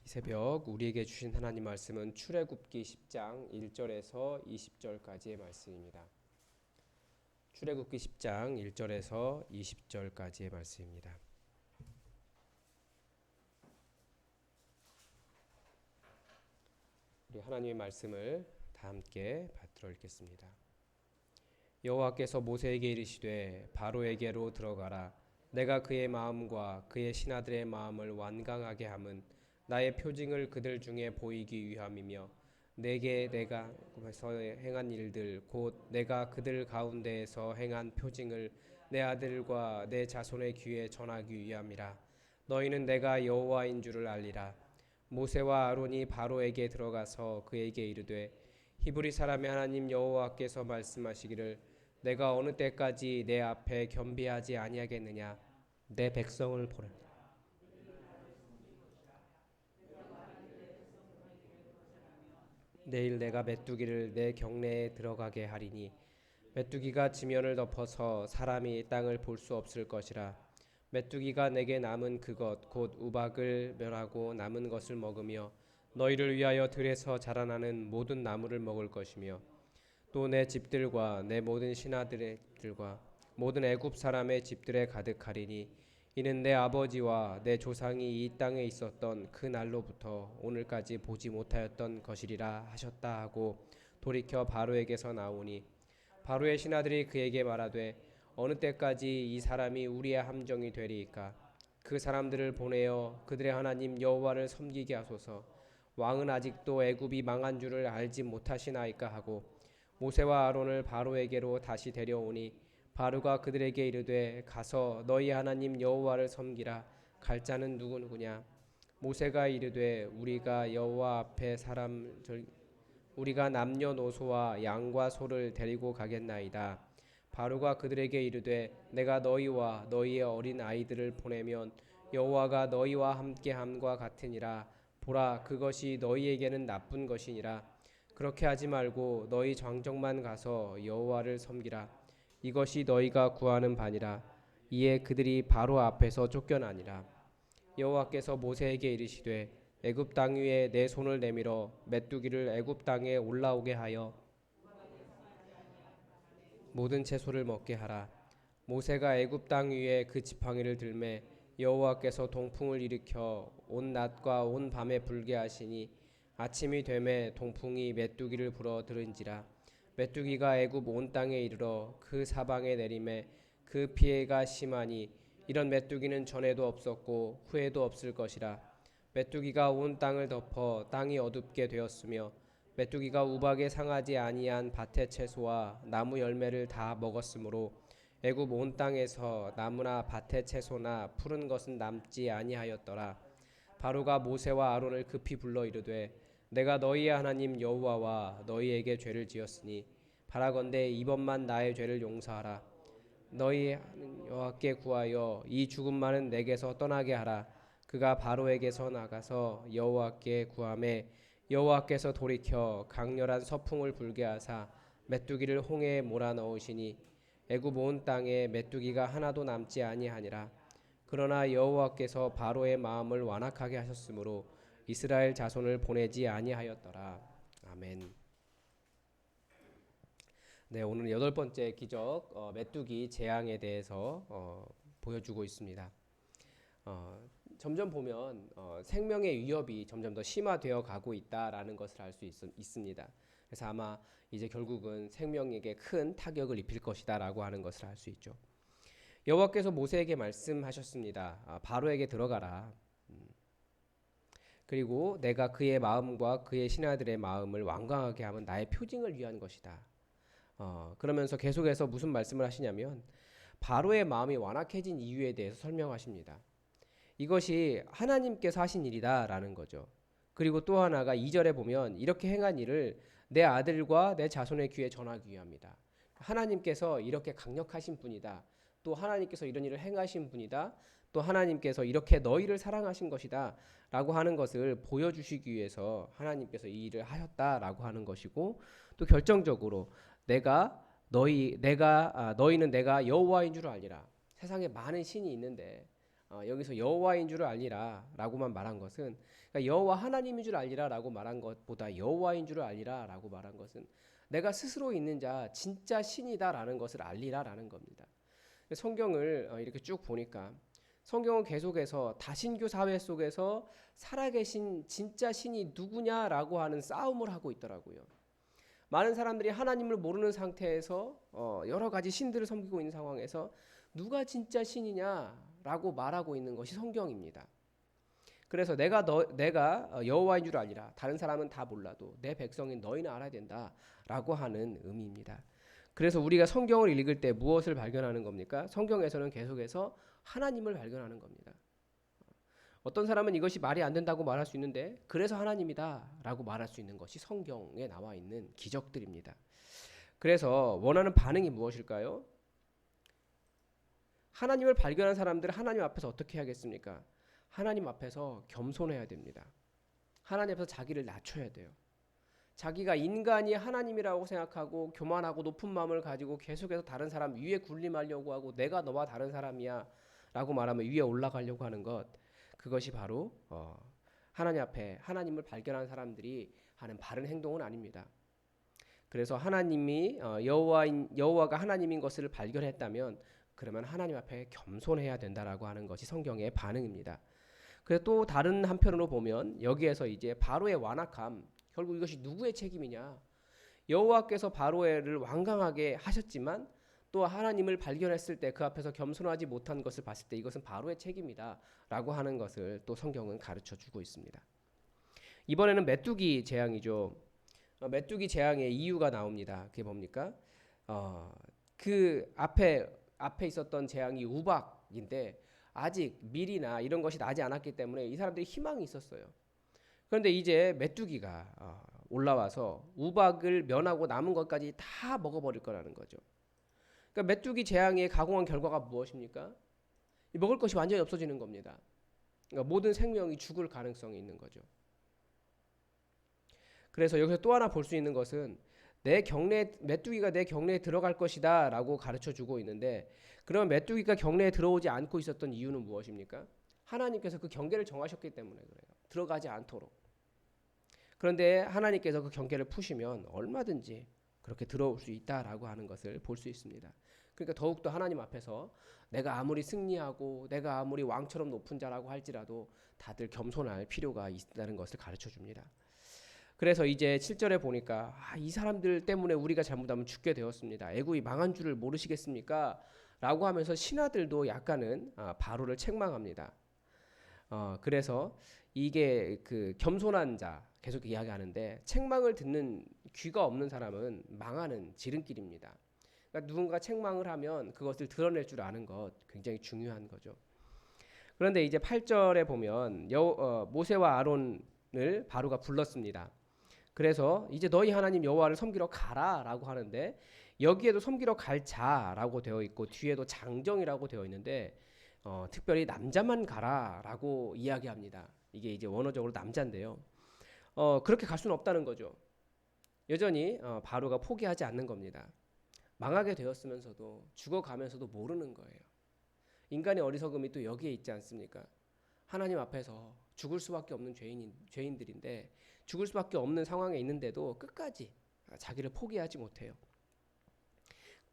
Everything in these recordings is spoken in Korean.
이 새벽 우리에게 주신 하나님 말씀은 출애굽기 10장 1절에서 20절까지의 말씀입니다. 출애굽기 10장 1절에서 20절까지의 말씀입니다. 우리 하나님의 말씀을 다 함께 받들어 읽겠습니다. 여호와께서 모세에게 이르시되 바로에게로 들어가라. 내가 그의 마음과 그의 신하들의 마음을 완강하게 함은 나의 표징을 그들 중에 보이기 위함이며 내게 내가 서 행한 일들 곧 내가 그들 가운데에서 행한 표징을 내 아들과 내 자손의 귀에 전하기 위함이라. 너희는 내가 여호와인 줄을 알리라. 모세와 아론이 바로에게 들어가서 그에게 이르되 히브리 사람의 하나님 여호와께서 말씀하시기를 내가 어느 때까지 내 앞에 겸비하지 아니하겠느냐. 내 백성을 보라. 내일 내가 메뚜기를 내 경내에 들어가게 하리니 메뚜기가 지면을 덮어서 사람이 땅을 볼 수 없을 것이라. 메뚜기가 내게 남은 그것 곧 우박을 멸하고 남은 것을 먹으며 너희를 위하여 들에서 자라나는 모든 나무를 먹을 것이며 또 내 집들과 내 모든 신하들의 집들과 모든 애굽 사람의 집들에 가득하리니 이는 내 아버지와 내 조상이 이 땅에 있었던 그 날로부터 오늘까지 보지 못하였던 것이리라 하셨다 하고 돌이켜 바로에게서 나오니 바로의 신하들이 그에게 말하되 어느 때까지 이 사람이 우리의 함정이 되리이까. 그 사람들을 보내어 그들의 하나님 여호와를 섬기게 하소서. 왕은 아직도 애굽이 망한 줄을 알지 못하시나이까 하고 모세와 아론을 바로에게로 다시 데려오니 바로가 그들에게 이르되 가서 너희 하나님 여호와를 섬기라. 갈 자는 누구냐. 모세가 이르되 우리가 남녀노소와 양과 소를 데리고 가겠나이다. 바로가 그들에게 이르되 내가 너희와 너희의 어린 아이들을 보내면 여호와가 너희와 함께함과 같으니라. 보라, 그것이 너희에게는 나쁜 것이니라. 그렇게 하지 말고 너희 장정만 가서 여호와를 섬기라. 이것이 너희가 구하는 바니라. 이에 그들이 바로 앞에서 쫓겨나니라. 여호와께서 모세에게 이르시되 애굽 땅 위에 내 손을 내밀어 메뚜기를 애굽 땅에 올라오게 하여 모든 채소를 먹게 하라. 모세가 애굽 땅 위에 그 지팡이를 들매 여호와께서 동풍을 일으켜 온 낮과 온 밤에 불게 하시니 아침이 되매 동풍이 메뚜기를 불어 들은지라. 메뚜기가 애굽 온 땅에 이르러 그 사방에 내림에 그 피해가 심하니 이런 메뚜기는 전에도 없었고 후에도 없을 것이라. 메뚜기가 온 땅을 덮어 땅이 어둡게 되었으며 메뚜기가 우박에 상하지 아니한 밭의 채소와 나무 열매를 다 먹었으므로 애굽 온 땅에서 나무나 밭의 채소나 푸른 것은 남지 아니하였더라. 바로가 모세와 아론을 급히 불러 이르되 내가 너희의 하나님 여호와와 너희에게 죄를 지었으니 바라건대 이번만 나의 죄를 용서하라. 너희 여호와께 구하여 이 죽음만은 내게서 떠나게 하라. 그가 바로에게서 나가서 여호와께 구하매 여호와께서 돌이켜 강렬한 서풍을 불게 하사 메뚜기를 홍해에 몰아넣으시니 애굽 온 땅에 메뚜기가 하나도 남지 아니하니라. 그러나 여호와께서 바로의 마음을 완악하게 하셨으므로 이스라엘 자손을 보내지 아니하였더라. 아멘. 네, 오늘 여덟 번째 기적 메뚜기 재앙에 대해서 보여주고 있습니다. 점점 보면 생명의 위협이 점점 더 심화되어 가고 있다라는 것을 알 수 있습니다. 그래서 아마 이제 결국은 생명에게 큰 타격을 입힐 것이다라고 하는 것을 알 수 있죠. 여호와께서 모세에게 말씀하셨습니다. 바로에게 들어가라. 그리고 내가 그의 마음과 그의 신하들의 마음을 완강하게 하면 나의 표징을 위한 것이다. 그러면서 계속해서 무슨 말씀을 하시냐면 바로의 마음이 완악해진 이유에 대해서 설명하십니다. 이것이 하나님께서 하신 일이다라는 거죠. 그리고 또 하나가 2절에 보면 이렇게 행한 일을 내 아들과 내 자손의 귀에 전하기 위함이다. 하나님께서 이렇게 강력하신 분이다. 또 하나님께서 이런 일을 행하신 분이다. 또 하나님께서 이렇게 너희를 사랑하신 것이다 라고 하는 것을 보여주시기 위해서 하나님께서 이 일을 하셨다라고 하는 것이고, 또 결정적으로 너희는 내가 여호와인 줄 알리라. 세상에 많은 신이 있는데 여기서 여호와인 줄 알리라라고만 말한 것은, 그러니까 여호와 하나님인 줄 알리라라고 말한 것보다 여호와인 줄 알리라라고 말한 것은 내가 스스로 있는 자 진짜 신이다라는 것을 알리라라는 겁니다. 성경을 이렇게 쭉 보니까 성경은 계속해서 다신교 사회 속에서 살아계신 진짜 신이 누구냐라고 하는 싸움을 하고 있더라고요. 많은 사람들이 하나님을 모르는 상태에서 여러 가지 신들을 섬기고 있는 상황에서 누가 진짜 신이냐라고 말하고 있는 것이 성경입니다. 그래서 내가 여호와인 줄 알리라. 다른 사람은 다 몰라도 내 백성인 너희는 알아야 된다라고 하는 의미입니다. 그래서 우리가 성경을 읽을 때 무엇을 발견하는 겁니까? 성경에서는 계속해서 하나님을 발견하는 겁니다. 어떤 사람은 이것이 말이 안 된다고 말할 수 있는데 그래서 하나님이다라고 말할 수 있는 것이 성경에 나와 있는 기적들입니다. 그래서 원하는 반응이 무엇일까요? 하나님을 발견한 사람들은 하나님 앞에서 어떻게 해야겠습니까? 하나님 앞에서 겸손해야 됩니다. 하나님 앞에서 자기를 낮춰야 돼요. 자기가 인간이 하나님이라고 생각하고 교만하고 높은 마음을 가지고 계속해서 다른 사람 위에 군림하려고 하고 내가 너와 다른 사람이야 라고 말하면 위에 올라가려고 하는 것, 그것이 바로 하나님 앞에 하나님을 발견한 사람들이 하는 바른 행동은 아닙니다. 그래서 하나님이 여호와가 하나님인 것을 발견했다면 그러면 하나님 앞에 겸손해야 된다라고 하는 것이 성경의 반응입니다. 그래서 또 다른 한편으로 보면 여기에서 이제 바로의 완악함, 결국 이것이 누구의 책임이냐? 여호와께서 바로를 완강하게 하셨지만 또 하나님을 발견했을 때 그 앞에서 겸손하지 못한 것을 봤을 때 이것은 바로의 책임이다 라고 하는 것을 또 성경은 가르쳐 주고 있습니다. 이번에는 메뚜기 재앙이죠. 메뚜기 재앙의 이유가 나옵니다. 그게 뭡니까? 그 앞에 있었던 재앙이 우박인데 아직 밀이나 이런 것이 나지 않았기 때문에 이 사람들이 희망이 있었어요. 그런데 이제 메뚜기가 올라와서 우박을 면하고 남은 것까지 다 먹어버릴 거라는 거죠. 그러니까 메뚜기 재앙의 가공한 결과가 무엇입니까? 먹을 것이 완전히 없어지는 겁니다. 그러니까 모든 생명이 죽을 가능성이 있는 거죠. 그래서 여기서 또 하나 볼 수 있는 것은 메뚜기가 내 경내에 들어갈 것이다 라고 가르쳐 주고 있는데, 그러면 메뚜기가 경내에 들어오지 않고 있었던 이유는 무엇입니까? 하나님께서 그 경계를 정하셨기 때문에 그래요. 들어가지 않도록. 그런데 하나님께서 그 경계를 푸시면 얼마든지 그렇게 들어올 수 있다라고 하는 것을 볼 수 있습니다. 그러니까 더욱더 하나님 앞에서 내가 아무리 승리하고 내가 아무리 왕처럼 높은 자라고 할지라도 다들 겸손할 필요가 있다는 것을 가르쳐 줍니다. 그래서 이제 7절에 보니까 이 사람들 때문에 우리가 잘못하면 죽게 되었습니다. 애굽이 망한 줄을 모르시겠습니까? 라고 하면서 신하들도 약간은 바로를 책망합니다. 그래서 이게 그 겸손한 자 계속 이야기하는데 책망을 듣는 귀가 없는 사람은 망하는 지름길입니다. 그러니까 누군가 책망을 하면 그것을 드러낼 줄 아는 것 굉장히 중요한 거죠. 그런데 이제 8절에 보면 모세와 아론을 바로가 불렀습니다. 그래서 이제 너희 하나님 여호와를 섬기러 가라라고 하는데 여기에도 섬기러 갈 자라고 되어 있고 뒤에도 장정이라고 되어 있는데 특별히 남자만 가라라고 이야기합니다. 이게 이제 원어적으로 남자인데요. 그렇게 갈 수는 없다는 거죠. 여전히 바로가 포기하지 않는 겁니다. 망하게 되었으면서도 죽어가면서도 모르는 거예요. 인간의 어리석음이 또 여기에 있지 않습니까? 하나님 앞에서 죽을 수밖에 없는 죄인들인데 죽을 수밖에 없는 상황에 있는데도 끝까지 자기를 포기하지 못해요.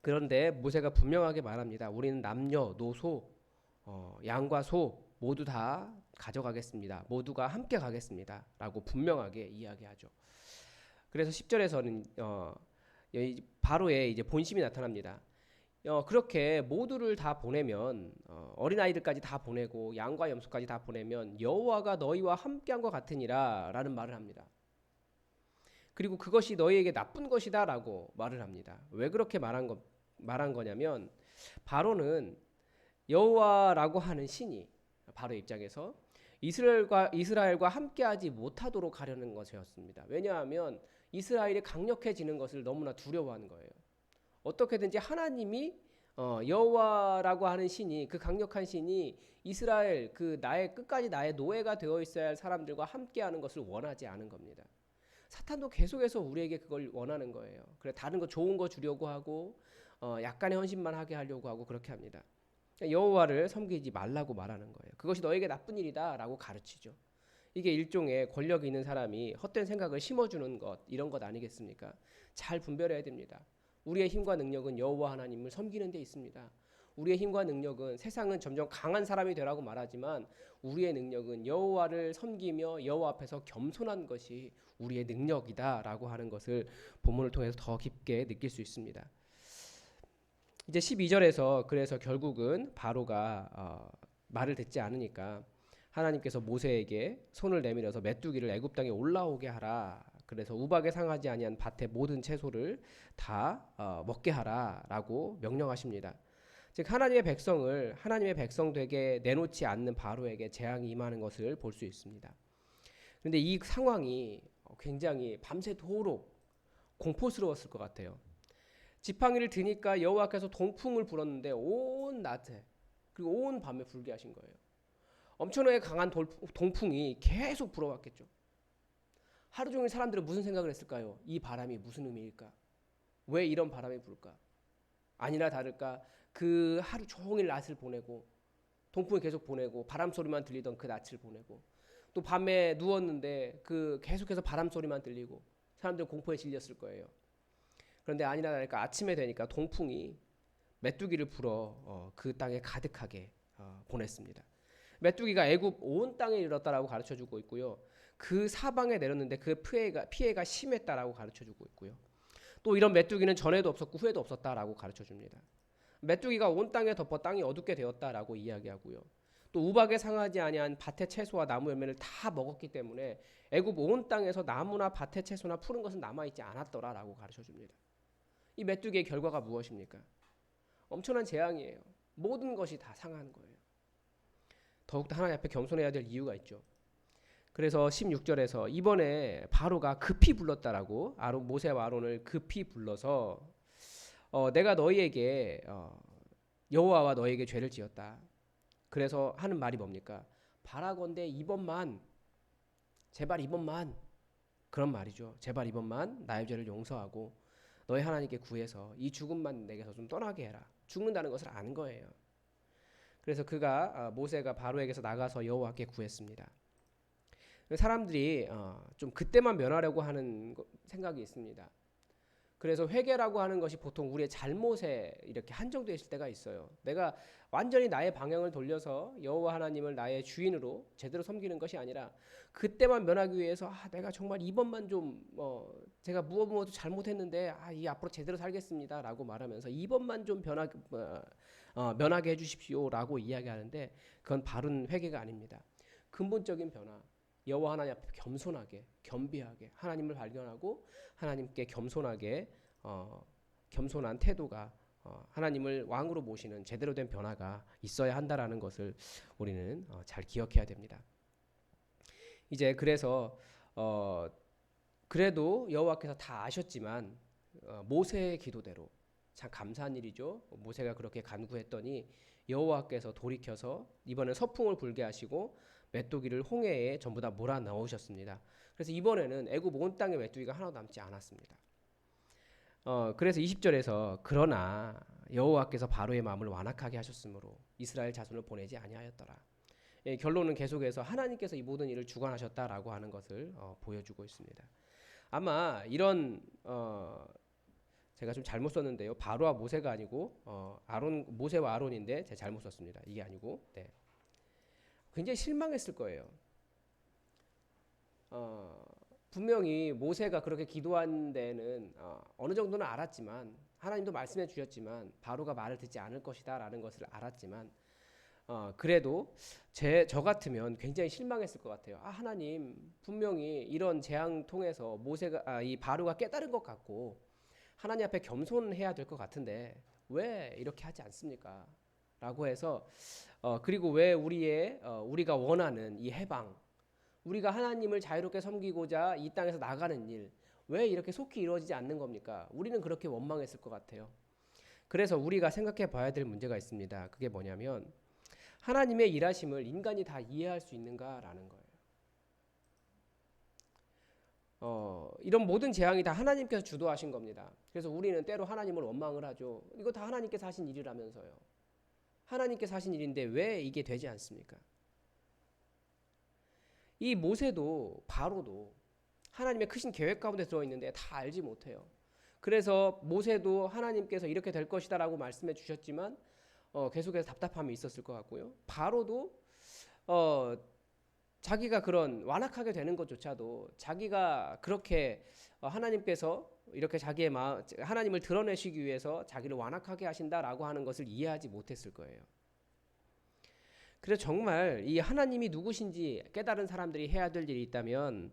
그런데 모세가 분명하게 말합니다. 우리는 남녀, 노소, 양과 소 모두 다 가져가겠습니다. 모두가 함께 가겠습니다. 라고 분명하게 이야기하죠. 그래서 10절에서는 바로의 이제 본심이 나타납니다. 그렇게 모두를 다 보내면 어린아이들까지 다 보내고 양과 염소까지 다 보내면 여호와가 너희와 함께한 것 같으니라 라는 말을 합니다. 그리고 그것이 너희에게 나쁜 것이다 라고 말을 합니다. 왜 그렇게 말한 거냐면 바로는 여호와라고 하는 신이 바로 입장에서 이스라엘과 함께하지 못하도록 하려는 것이었습니다. 왜냐하면 이스라엘이 강력해지는 것을 너무나 두려워하는 거예요. 어떻게든지 하나님이 여호와라고 하는 신이, 그 강력한 신이 이스라엘 끝까지 나의 노예가 되어 있어야 할 사람들과 함께하는 것을 원하지 않은 겁니다. 사탄도 계속해서 우리에게 그걸 원하는 거예요. 그래 다른 거 좋은 거 주려고 하고 약간의 헌신만 하게 하려고 하고 그렇게 합니다. 여호와를 섬기지 말라고 말하는 거예요. 그것이 너에게 나쁜 일이다라고 가르치죠. 이게 일종의 권력이 있는 사람이 헛된 생각을 심어주는 것, 이런 것 아니겠습니까? 잘 분별해야 됩니다. 우리의 힘과 능력은 여호와 하나님을 섬기는 데 있습니다. 우리의 힘과 능력은, 세상은 점점 강한 사람이 되라고 말하지만 우리의 능력은 여호와를 섬기며 여호와 앞에서 겸손한 것이 우리의 능력이다라고 하는 것을 본문을 통해서 더 깊게 느낄 수 있습니다. 이제 12절에서 그래서 결국은 바로가 말을 듣지 않으니까 하나님께서 모세에게 손을 내밀어서 메뚜기를 애굽 땅에 올라오게 하라. 그래서 우박에 상하지 아니한 밭의 모든 채소를 다 먹게 하라라고 명령하십니다. 즉 하나님의 백성을 하나님의 백성 되게 내놓지 않는 바로에게 재앙이 임하는 것을 볼 수 있습니다. 그런데 이 상황이 굉장히 밤새도록 공포스러웠을 것 같아요. 지팡이를 드니까 여호와께서 동풍을 불었는데 온 낮에 그리고 온 밤에 불게 하신 거예요. 엄청나게 강한 동풍이 계속 불어왔겠죠. 하루 종일 사람들은 무슨 생각을 했을까요? 이 바람이 무슨 의미일까? 왜 이런 바람이 불까? 아니나 다를까 그 하루 종일 낮을 보내고 동풍을 계속 보내고 바람 소리만 들리던 그 낮을 보내고 또 밤에 누웠는데 그 계속해서 바람 소리만 들리고 사람들은 공포에 질렸을 거예요. 그런데 아니나 다를까 아침에 되니까 동풍이 메뚜기를 불어 그 땅에 가득하게 보냈습니다. 메뚜기가 애굽 온 땅에 이르렀다라고 가르쳐주고 있고요. 그 사방에 내렸는데 그 피해가 심했다라고 가르쳐주고 있고요. 또 이런 메뚜기는 전에도 없었고 후에도 없었다라고 가르쳐줍니다. 메뚜기가 온 땅에 덮어 땅이 어둡게 되었다라고 이야기하고요. 또 우박에 상하지 아니한 밭의 채소와 나무 열매를 다 먹었기 때문에 애굽 온 땅에서 나무나 밭의 채소나 푸른 것은 남아있지 않았더라라고 가르쳐줍니다. 이 메뚜기의 결과가 무엇입니까? 엄청난 재앙이에요. 모든 것이 다 상하는 거예요. 더욱더 하나님 앞에 겸손해야 될 이유가 있죠. 그래서 16절에서 이번에 바로가 급히 불렀다라고 모세와 아론을 급히 불러서 내가 너희에게 여호와와 너희에게 죄를 지었다. 그래서 하는 말이 뭡니까? 바라건대 이번만 제발 이번만 그런 말이죠. 제발 이번만 나의 죄를 용서하고 너희 하나님께 구해서 이 죽음만 내게서 좀 떠나게 해라. 죽는다는 것을 아는 거예요. 그래서 모세가 바로에게서 나가서 여호와께 구했습니다. 사람들이 좀 그때만 면하려고 하는 생각이 있습니다. 그래서 회개라고 하는 것이 보통 우리의 잘못에 이렇게 한정되어 있을 때가 있어요. 내가 완전히 나의 방향을 돌려서 여호와 하나님을 나의 주인으로 제대로 섬기는 것이 아니라 그때만 면하기 위해서 내가 정말 이번만 좀 제가 무엇도 잘못했는데 이 앞으로 제대로 살겠습니다라고 말하면서 이번만 좀 면하게 해주십시오라고 이야기하는데 그건 바른 회개가 아닙니다. 근본적인 변화, 여호와 하나님 앞에 겸손하게 겸비하게 하나님을 발견하고 하나님께 겸손하게 겸손한 태도가 하나님을 왕으로 모시는 제대로 된 변화가 있어야 한다라는 것을 우리는 잘 기억해야 됩니다. 이제 그래서 그래도 여호와께서 다 아셨지만 모세의 기도대로 참 감사한 일이죠. 모세가 그렇게 간구했더니 여호와께서 돌이켜서 이번엔 서풍을 불게 하시고 메뚜기를 홍해에 전부 다 몰아 넣으셨습니다. 그래서 이번에는 애굽 온 땅에 메뚜기가 하나도 남지 않았습니다. 그래서 20절에서 그러나 여호와께서 바로의 마음을 완악하게 하셨으므로 이스라엘 자손을 보내지 아니하였더라. 결론은 계속해서 하나님께서 이 모든 일을 주관하셨다라고 하는 것을 보여주고 있습니다. 아마 이런 제가 좀 잘못 썼는데요. 바로와 모세가 아니고 모세와 아론인데 제가 잘못 썼습니다. 이게 아니고 굉장히 실망했을 거예요. 분명히 모세가 그렇게 기도한 데는 어느 정도는 알았지만 하나님도 말씀해 주셨지만 바로가 말을 듣지 않을 것이다 라는 것을 알았지만 그래도 저 같으면 굉장히 실망했을 것 같아요. 하나님 분명히 이런 재앙 통해서 이 바로가 깨달은 것 같고 하나님 앞에 겸손해야 될 것 같은데 왜 이렇게 하지 않습니까? 라고 해서 그리고 왜 우리가 원하는 이 해방, 우리가 하나님을 자유롭게 섬기고자 이 땅에서 나가는 일, 왜 이렇게 속히 이루어지지 않는 겁니까? 우리는 그렇게 원망했을 것 같아요. 그래서 우리가 생각해 봐야 될 문제가 있습니다. 그게 뭐냐면 하나님의 일하심을 인간이 다 이해할 수 있는가라는 거예요. 이런 모든 재앙이 다 하나님께서 주도하신 겁니다. 그래서 우리는 때로 하나님을 원망을 하죠. 이거 다 하나님께서 하신 일이라면서요. 하나님께서 하신 일인데 왜 이게 되지 않습니까? 이 모세도 바로도 하나님의 크신 계획 가운데 들어있는데 다 알지 못해요. 그래서 모세도 하나님께서 이렇게 될 것이다 라고 말씀해 주셨지만 계속해서 답답함이 있었을 것 같고요. 바로도 자기가 그런 완악하게 되는 것조차도 자기가 그렇게 하나님께서 이렇게 자기의 마음, 하나님을 드러내시기 위해서 자기를 완악하게 하신다라고 하는 것을 이해하지 못했을 거예요. 그래서 정말 이 하나님이 누구신지 깨달은 사람들이 해야 될 일이 있다면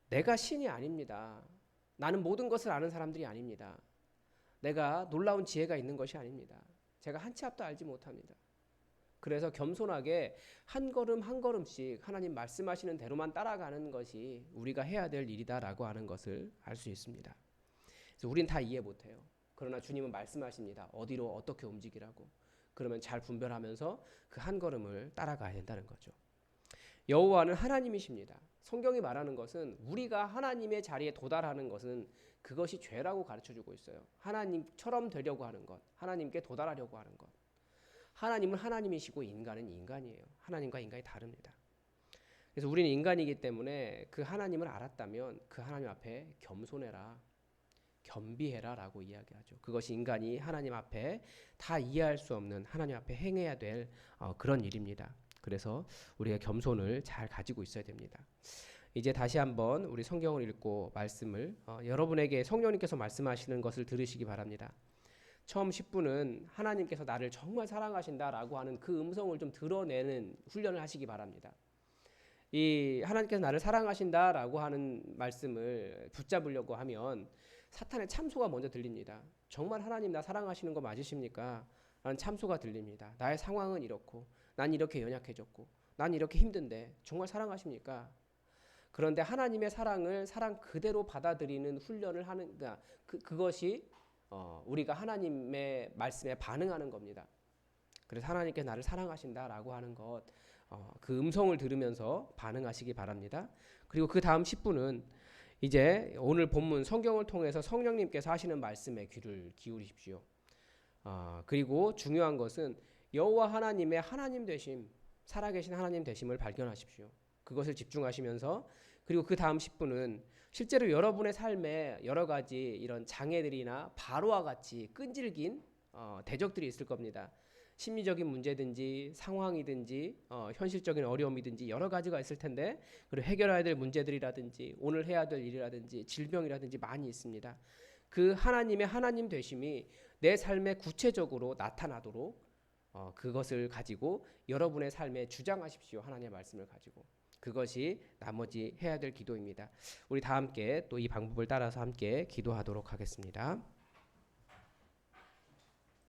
내가 신이 아닙니다. 나는 모든 것을 아는 사람들이 아닙니다. 내가 놀라운 지혜가 있는 것이 아닙니다. 제가 한 치 앞도 알지 못합니다. 그래서 겸손하게 한 걸음 한 걸음씩 하나님 말씀하시는 대로만 따라가는 것이 우리가 해야 될 일이다라고 하는 것을 알 수 있습니다. 그래서 우린 다 이해 못해요. 그러나 주님은 말씀하십니다. 어디로 어떻게 움직이라고. 그러면 잘 분별하면서 그 한 걸음을 따라가야 된다는 거죠. 여호와는 하나님이십니다. 성경이 말하는 것은 우리가 하나님의 자리에 도달하는 것은 그것이 죄라고 가르쳐주고 있어요. 하나님처럼 되려고 하는 것, 하나님께 도달하려고 하는 것. 하나님은 하나님이시고 인간은 인간이에요. 하나님과 인간이 다릅니다. 그래서 우리는 인간이기 때문에 그 하나님을 알았다면 그 하나님 앞에 겸손해라, 겸비해라 라고 이야기하죠. 그것이 인간이 하나님 앞에 다 이해할 수 없는 하나님 앞에 행해야 될 그런 일입니다. 그래서 우리가 겸손을 잘 가지고 있어야 됩니다. 이제 다시 한번 우리 성경을 읽고 말씀을 여러분에게 성령님께서 말씀하시는 것을 들으시기 바랍니다. 처음 10분은 하나님께서 나를 정말 사랑하신다라고 하는 그 음성을 좀 드러내는 훈련을 하시기 바랍니다. 이 하나님께서 나를 사랑하신다라고 하는 말씀을 붙잡으려고 하면 사탄의 참소가 먼저 들립니다. 정말 하나님 나 사랑하시는 거 맞으십니까? 라는 참소가 들립니다. 나의 상황은 이렇고 난 이렇게 연약해졌고 난 이렇게 힘든데 정말 사랑하십니까? 그런데 하나님의 사랑을 사랑 그대로 받아들이는 훈련을 하는 그것이 우리가 하나님의 말씀에 반응하는 겁니다. 그래서 하나님께 나를 사랑하신다라고 하는 것, 그 음성을 들으면서 반응하시기 바랍니다. 그리고 그 다음 10분은 이제 오늘 본문 성경을 통해서 성령님께서 하시는 말씀에 귀를 기울이십시오. 그리고 중요한 것은 여호와 하나님의 하나님 되심, 살아계신 하나님 되심을 발견하십시오. 그것을 집중하시면서 그리고 그 다음 10분은 실제로 여러분의 삶에 여러 가지 이런 장애들이나 바로와 같이 끈질긴 대적들이 있을 겁니다. 심리적인 문제든지 상황이든지 현실적인 어려움이든지 여러 가지가 있을 텐데 그리고 해결해야 될 문제들이라든지 오늘 해야 될 일이라든지 질병이라든지 많이 있습니다. 그 하나님의 하나님 되심이 내 삶에 구체적으로 나타나도록 그것을 가지고 여러분의 삶에 주장하십시오. 하나님의 말씀을 가지고. 그것이 나머지 해야 될 기도입니다. 우리 다 함께 또 이 방법을 따라서 함께 기도하도록 하겠습니다.